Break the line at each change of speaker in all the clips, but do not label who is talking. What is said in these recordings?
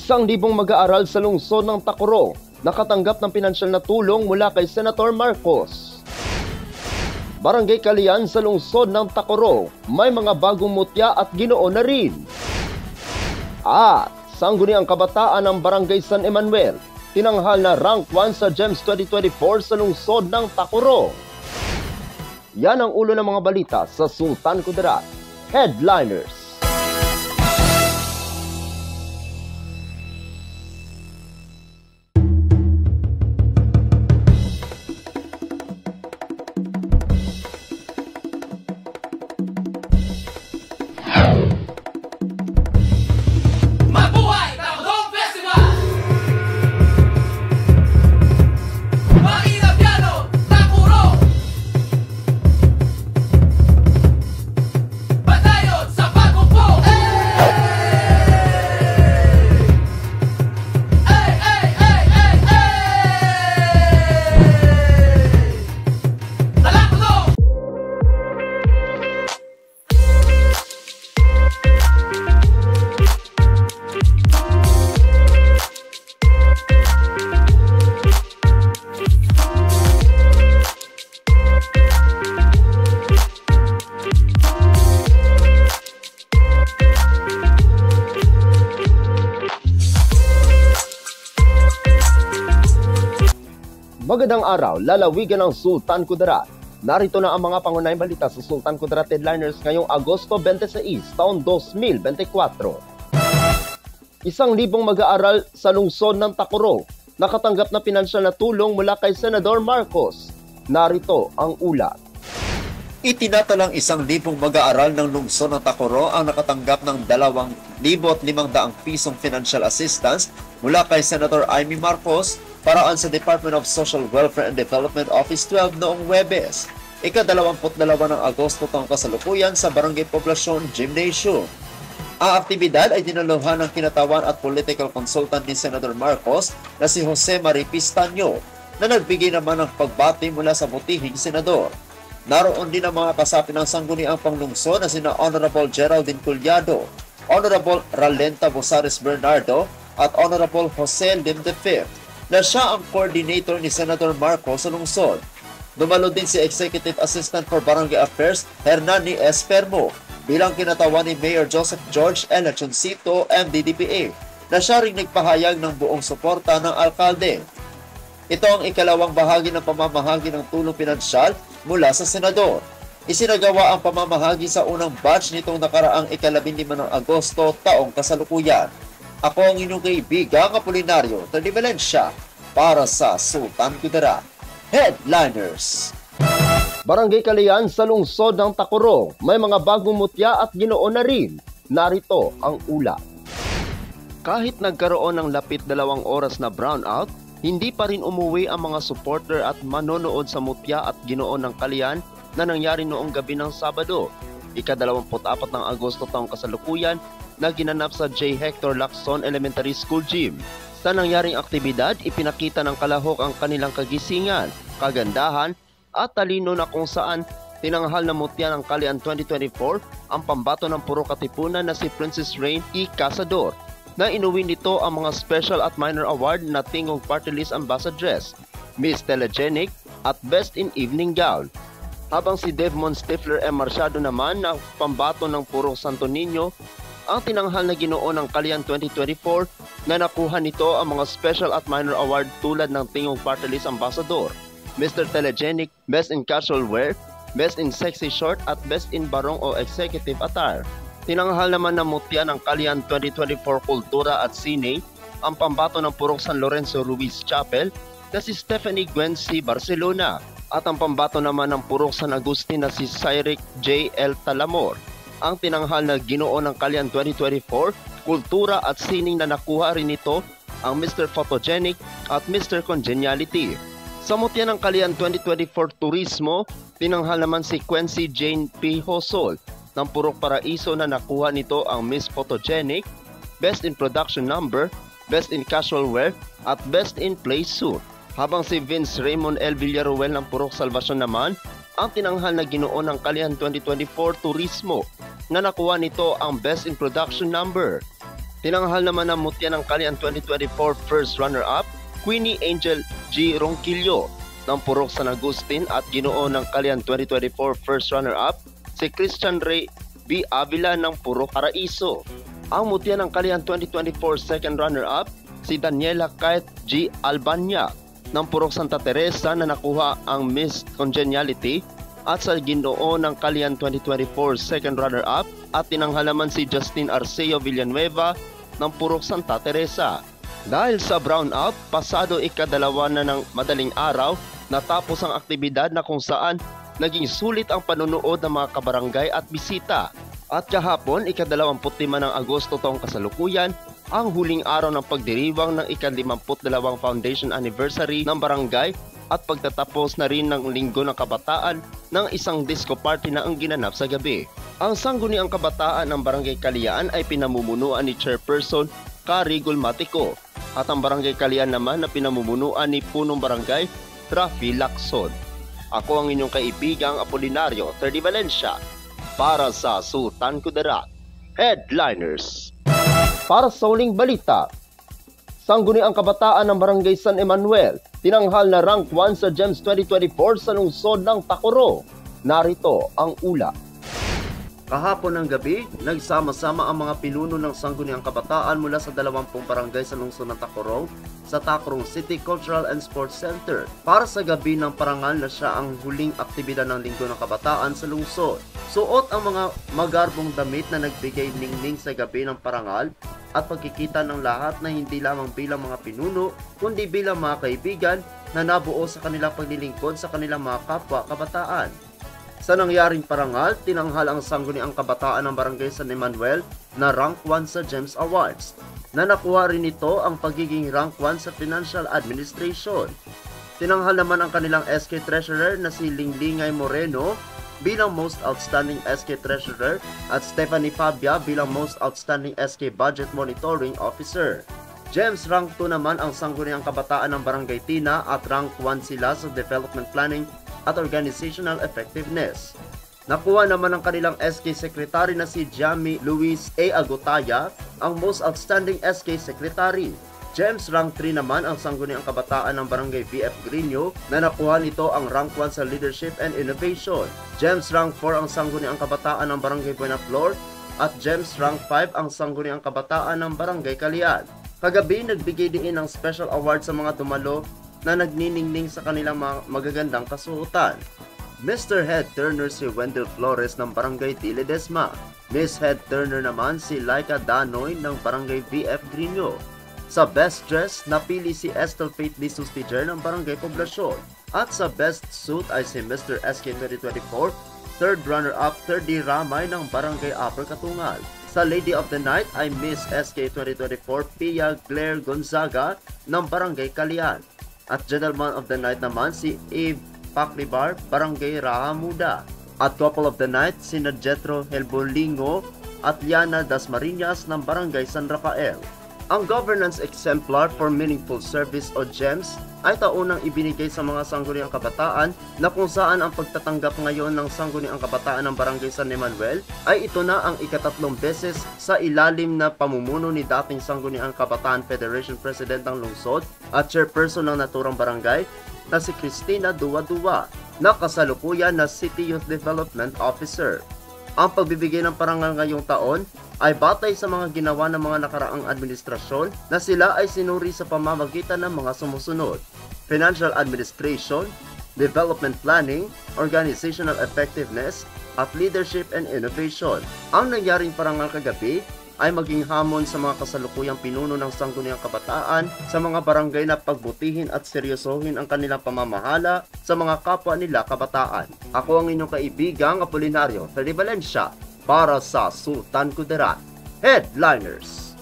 1,000 mag-aaral sa lungsod ng Tacoro nakatanggap ng pinansyal na tulong mula kay Senator Marcos. Barangay Kalian sa lungsod ng Tacoro, may mga bagong mutya at Ginoo na rin. At sangguniang kabataan ng Barangay San Emanuel, tinanghal na rank 1 sa GEMS 2024 sa lungsod ng Tacoro. Yan ang ulo ng mga balita sa Sultan Kudarat. Headliners. Magandang araw, lalawigan ng Sultan Kudarat. Narito na ang mga pangunahing balita sa Sultan Kudarat Headliners ngayong Agosto 26, taon 2024. 1,000 mag-aaral sa lungsod ng Tacoro nakatanggap na pinansyal na tulong mula kay Senador Marcos. Narito ang ulat.
Itinatalang 1,000 mag-aaral ng lungsod ng Tacoro ang nakatanggap ng 2,500 pisong financial assistance mula kay Senator Amy Marcos paraan sa Department of Social Welfare and Development Office 12 noong Huwebes, ika-22 ng Agosto taong kasalukuyan sa Barangay Poblacion Gymnasium. Ang aktibidad ay dinaluhan ng kinatawan at political consultant ni Senator Marcos na si Jose Marie Pistaño na nagbigay naman ng pagbati mula sa butihing senador. Naroon din ang mga kasapi ng sangguniang panglungsod na sina Honorable Geraldine Culyado, Honorable Ralenta Bosares Bernardo at Honorable Jose Lim V na siya ang coordinator ni Senator Marcos sa lungsod. Dumalo din si Executive Assistant for Barangay Affairs Hernani S. Fermo bilang kinatawan ni Mayor Joseph George L. Achoncito, MDDPA, na siya ring nagpahayag ng buong suporta ng alkalde. Ito ang ikalawang bahagi ng pamamahagi ng tulong pinansyal mula sa senador. Isinagawa ang pamamahagi sa unang batch nitong nakaraang ika-15 ng Agosto taong kasalukuyan. Ako ang inyong kaibigang Apolinario Tony Valencia para sa Sultan Kudarat Headliners.
Barangay Kalian sa lungsod ng Tacoro, may mga bagong mutya at Ginoo na rin. Narito ang ulat. Kahit nagkaroon ng lapit 2 oras na brownout, hindi pa rin umuwi ang mga supporter at manonood sa mutya at Ginoo ng Kalian na nangyari noong gabi ng Sabado, ika-24 ng Agosto taong kasalukuyan, na ginanap sa J. Hector Lacson Elementary School Gym. Sa nangyaring aktibidad, ipinakita ng kalahok ang kanilang kagisingan, kagandahan at talino na kung saan tinanghal na mutya ng Kalian 2024 ang pambato ng puro katipunan na si Princess Rain E. Casador, na inuwi nito ang mga special at minor award na Tingog Party List Ambassadress, Miss Telegenic at Best in Evening Gown. Habang si Devmon Stifler M. Marciado naman na pambato ng puro Santo Niño, ang tinanghal na Ginoo ng Kalian 2024 na nakuha nito ang mga special at minor award tulad ng Tingog Party List Ambassador, Mr. Telegenic, Best in Casual Wear, Best in Sexy Short at Best in Barong o Executive Attire. Tinanghal naman ng mutya ng Kalian 2024 Kultura at Sine ang pambato ng Purok San Lorenzo Ruiz Chapel na si Stephanie Gwen C. Barcelona at ang pambato naman ng Purok San Agustin na si Cyric J. L. Talamor. Ang tinanghal na Ginoo ng Kalian 2024, Kultura at Sining na nakuha rin nito ang Mr. Photogenic at Mr. Congeniality. Sa mutya ng Kalian 2024 Turismo, tinanghal naman si Quincy Jane P. Hosol ng Purok Paraiso na nakuha nito ang Miss Photogenic, Best in Production Number, Best in Casual Wear at Best in Play Suit. Habang si Vince Raymond L. Villaruel ng Purok Salvacion naman ang tinanghal na Ginoo ng Kalian 2024 Turismo na nakuha nito ang Best in Production Number. Tinanghal naman ang mutya ng Kalian 2024 first runner-up, Queenie Angel G. Ronquillo ng Purok San Agustin at ginoo ng Kalian 2024 first runner-up, si Christian Ray B. Avila ng Purok Paraiso. Ang mutya ng Kalian 2024 second runner-up, si Daniela Kait G. Albania ng Purok Santa Teresa na nakuha ang Miss Congeniality, at sa ginoo ng Kalian 2024 second runner-up at tinanghal naman si Justin Arceo Villanueva ng Purok Santa Teresa. Dahil sa brownout, pasado ikadalawa na ng madaling araw, natapos ang aktibidad na kung saan naging sulit ang panunood ng mga kabarangay at bisita. At kahapon, ika-25 ng Agosto taong kasalukuyan, ang huling araw ng pagdiriwang ng ika-52 foundation anniversary ng barangay at pagtatapos na rin ng Linggo ng Kabataan ng isang disco party na ang ginanap sa gabi. Ang sangguniang kabataan ng Barangay Kalian ay pinamumunuan ni Chairperson Carigol Matico at ang Barangay Kalian naman na pinamumunuan ni Punong Barangay Rafi Lacson. Ako ang inyong kaibigang Apolinario 30 Valencia para sa Sultan Kudarat Headliners. Para sa uling balita, sangguniang kabataan ng Barangay San Emanuel tinanghal na rank 1 sa GEMS 2024 sa lungsod ng Tacoro. Narito ang ula. Kahapon ng gabi, nagsama-sama ang mga pinuno ng sangguniang kabataan mula sa 20 barangay sa lungsod ng Tacoro sa Tacoro City Cultural and Sports Center para sa gabi ng parangal na siya ang huling aktibidad ng Linggo ng Kabataan sa lungsod. Suot ang mga magarbong damit na nagbigay ningning sa gabi ng parangal at pagkikita ng lahat na hindi lamang bilang mga pinuno kundi bilang mga kaibigan na nabuo sa kanilang paglilingkod sa kanilang mga kapwa kabataan. Sa nangyaring parangal, tinanghal ang sangguniang kabataan ng Barangay San Emanuel na rank 1 sa GEMS Awards, na nakuha rin ito ang pagiging rank 1 sa Financial Administration. Tinanghal naman ang kanilang SK Treasurer na si Linglingay Moreno bilang Most Outstanding SK Treasurer at Stephanie Fabia bilang Most Outstanding SK Budget Monitoring Officer. GEMS rank 2 naman ang sangguniang kabataan ng Barangay Tina at rank 1 sila sa Development Planning at Organizational Effectiveness. Nakuha naman ang kanilang SK Secretary na si Jamie Luis A. Agutaya ang Most Outstanding SK Secretary. GEMS rank 3 naman ang sangguniang kabataan ng Barangay BF Grino na nakuha nito ang rank 1 sa Leadership and Innovation. GEMS rank 4 ang sangguniang kabataan ng Barangay Buenaflor at GEMS rank 5 ang sangguniang kabataan ng Barangay Kalian. Kagabi, nagbigay din ng special award sa mga dumalo na nagniningning sa kanilang mga magagandang kasuotan. Mr. Head Turner si Wendell Flores ng Barangay Di Ledesma. Miss Head Turner naman si Laika Danoy ng Barangay VF Grino. Sa Best Dress, napili si Estel Faith Di Sustiger ng Barangay Poblasyon. At sa Best Suit ay si Mr. SK 2024, third runner-up 3D Ramay ng Barangay Upper Katungal. Sa Lady of the Night ay Miss SK 2024 Pia Claire Gonzaga ng Barangay Kalian. At Gentleman of the Night naman si Eve Paclibar, Barangay Rahamuda. At Couple of the Night si Jetro Helbolingo at Liana Dasmariñas ng Barangay San Rafael. Ang Governance Exemplar for Meaningful Service o GEMS ay taunang ibinigay sa mga sangguniang kabataan na kung saan ang pagtatanggap ngayon ng sangguniang kabataan ng Barangay San Emanuel ay ito na ang ika-3 beses sa ilalim na pamumuno ni dating Sangguniang Kabataan Federation President ng Lungsod at Chairperson ng naturang barangay na si Cristina Duwa-Duwa na kasalukuyan na City Youth Development Officer. Ang pagbibigay ng parangal ngayong taon ay batay sa mga ginawa ng mga nakaraang administrasyon na sila ay sinuri sa pamamagitan ng mga sumusunod: Financial Administration, Development Planning, Organizational Effectiveness, at Leadership and Innovation. Ang nangyaring parangal kagabi ay maging hamon sa mga kasalukuyang pinuno ng sangguniang kabataan sa mga barangay na pagbutihin at seryosohin ang kanilang pamamahala sa mga kapwa nila kabataan. Ako ang inyong kaibigang Apolinario Feli Valencia para sa Sultan Kudarat Headliners.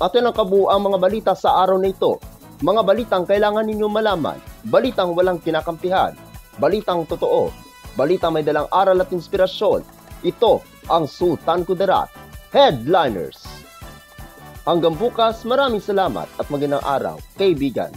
At yan ang kabuuang mga balita sa araw na ito. Mga balitang kailangan ninyong malaman, balitang walang kinakampihan, balitang totoo, balitang may dalang aral at inspirasyon. Ito ang Sultan Kudarat Headliners. Hanggang bukas, maraming salamat at magandang araw, kaibigan.